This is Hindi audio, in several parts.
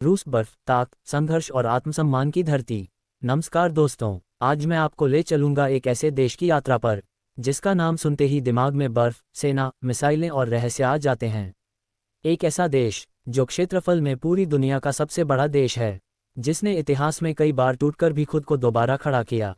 रूस बर्फ, ताक, संघर्ष और आत्मसम्मान की धरती। नमस्कार दोस्तों, आज मैं आपको ले चलूंगा एक ऐसे देश की यात्रा पर जिसका नाम सुनते ही दिमाग में बर्फ, सेना, मिसाइलें और रहस्य आ जाते हैं। एक ऐसा देश जो क्षेत्रफल में पूरी दुनिया का सबसे बड़ा देश है, जिसने इतिहास में कई बार टूटकर भी खुद को दोबारा खड़ा किया।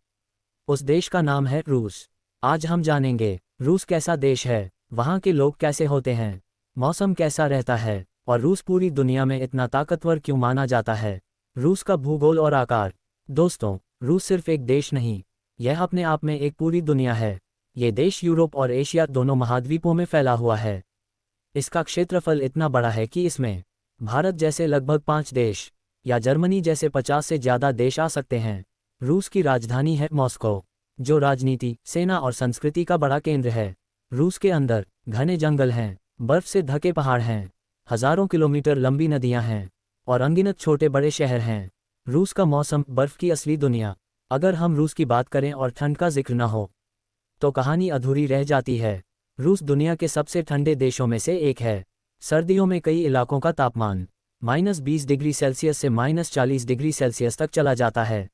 उस देश का नाम है रूस। आज हम जानेंगे रूस कैसा देश है, वहाँ के लोग कैसे होते हैं, मौसम कैसा रहता है और रूस पूरी दुनिया में इतना ताकतवर क्यों माना जाता है। रूस का भूगोल और आकार। दोस्तों, रूस सिर्फ एक देश नहीं, यह अपने आप में एक पूरी दुनिया है। ये देश यूरोप और एशिया दोनों महाद्वीपों में फैला हुआ है। इसका क्षेत्रफल इतना बड़ा है कि इसमें भारत जैसे लगभग 5 देश या जर्मनी जैसे 50 से ज़्यादा देश आ सकते हैं। रूस की राजधानी है मॉस्को, जो राजनीति, सेना और संस्कृति का बड़ा केंद्र है। रूस के अंदर घने जंगल हैं, बर्फ से ढके पहाड़ हैं, हजारों किलोमीटर लंबी नदियां हैं और अनगिनत छोटे बड़े शहर हैं। रूस का मौसम बर्फ की असली दुनिया। अगर हम रूस की बात करें और ठंड का जिक्र न हो तो कहानी अधूरी रह जाती है। रूस दुनिया के सबसे ठंडे देशों में से एक है। सर्दियों में कई इलाकों का तापमान -20 डिग्री सेल्सियस से -40 डिग्री सेल्सियस तक चला जाता है।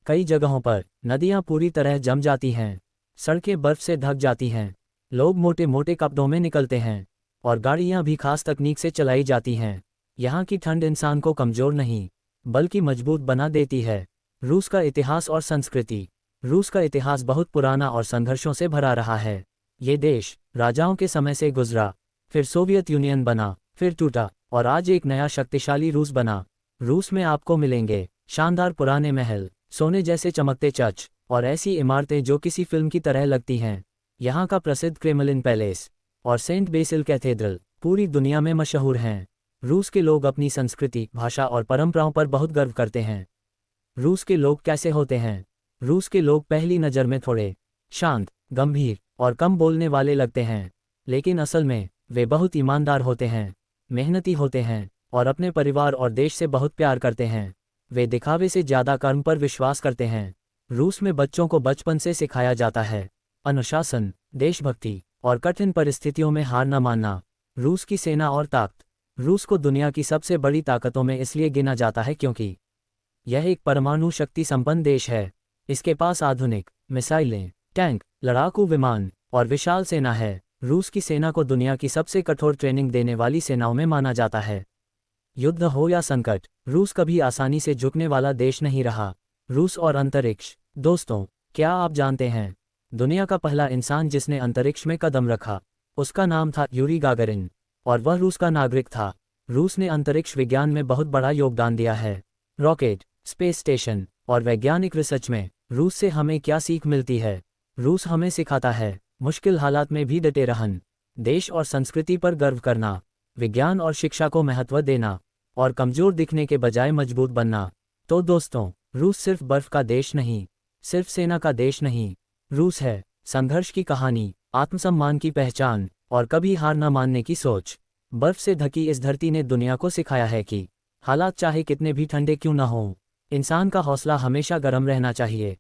कई जगहों पर नदियां पूरी तरह जम जाती हैं, सड़कें बर्फ से ढक जाती हैं, लोग मोटे मोटे कपड़ों में निकलते हैं और गाड़ियां भी खास तकनीक से चलाई जाती हैं। यहाँ की ठंड इंसान को कमज़ोर नहीं बल्कि मजबूत बना देती है। रूस का इतिहास और संस्कृति। रूस का इतिहास बहुत पुराना और संघर्षों से भरा रहा है। ये देश राजाओं के समय से गुजरा, फिर सोवियत यूनियन बना, फिर टूटा और आज एक नया शक्तिशाली रूस बना। रूस में आपको मिलेंगे शानदार पुराने महल, सोने जैसे चमकते चर्च और ऐसी इमारतें जो किसी फिल्म की तरह लगती हैं। यहाँ का प्रसिद्ध क्रेमलिन पैलेस और सेंट बेसिल कैथेड्रल पूरी दुनिया में मशहूर हैं। रूस के लोग अपनी संस्कृति, भाषा और परंपराओं पर बहुत गर्व करते हैं। रूस के लोग कैसे होते हैं? रूस के लोग पहली नज़र में थोड़े शांत, गंभीर और कम बोलने वाले लगते हैं, लेकिन असल में वे बहुत ईमानदार होते हैं, मेहनती होते हैं और अपने परिवार और देश से बहुत प्यार करते हैं। वे दिखावे से ज़्यादा कर्म पर विश्वास करते हैं। रूस में बच्चों को बचपन से सिखाया जाता है अनुशासन, देशभक्ति और कठिन परिस्थितियों में हार न मानना। रूस की सेना और ताकत। रूस को दुनिया की सबसे बड़ी ताकतों में इसलिए गिना जाता है क्योंकि यह एक परमाणु शक्ति संपन्न देश है। इसके पास आधुनिक मिसाइलें, टैंक, लड़ाकू विमान और विशाल सेना है। रूस की सेना को दुनिया की सबसे कठोर ट्रेनिंग देने वाली सेनाओं में माना जाता है। युद्ध हो या संकट, रूस कभी आसानी से झुकने वाला देश नहीं रहा। रूस और अंतरिक्ष। दोस्तों, क्या आप जानते हैं दुनिया का पहला इंसान जिसने अंतरिक्ष में कदम रखा, उसका नाम था यूरी गागरिन और वह रूस का नागरिक था। रूस ने अंतरिक्ष विज्ञान में बहुत बड़ा योगदान दिया है। रॉकेट, स्पेस स्टेशन और वैज्ञानिक रिसर्च में रूस से हमें क्या सीख मिलती है? रूस हमें सिखाता है मुश्किल हालात में भी डटे रहन, देश और संस्कृति पर गर्व करना, विज्ञान और शिक्षा को महत्व देना और कमज़ोर दिखने के बजाय मजबूत बनना। तो दोस्तों, रूस सिर्फ बर्फ का देश नहीं, सिर्फ सेना का देश नहीं, रूस है संघर्ष की कहानी, आत्मसम्मान की पहचान और कभी हार न मानने की सोच। बर्फ से ढकी इस धरती ने दुनिया को सिखाया है कि हालात चाहे कितने भी ठंडे क्यों न हों, इंसान का हौसला हमेशा गर्म रहना चाहिए।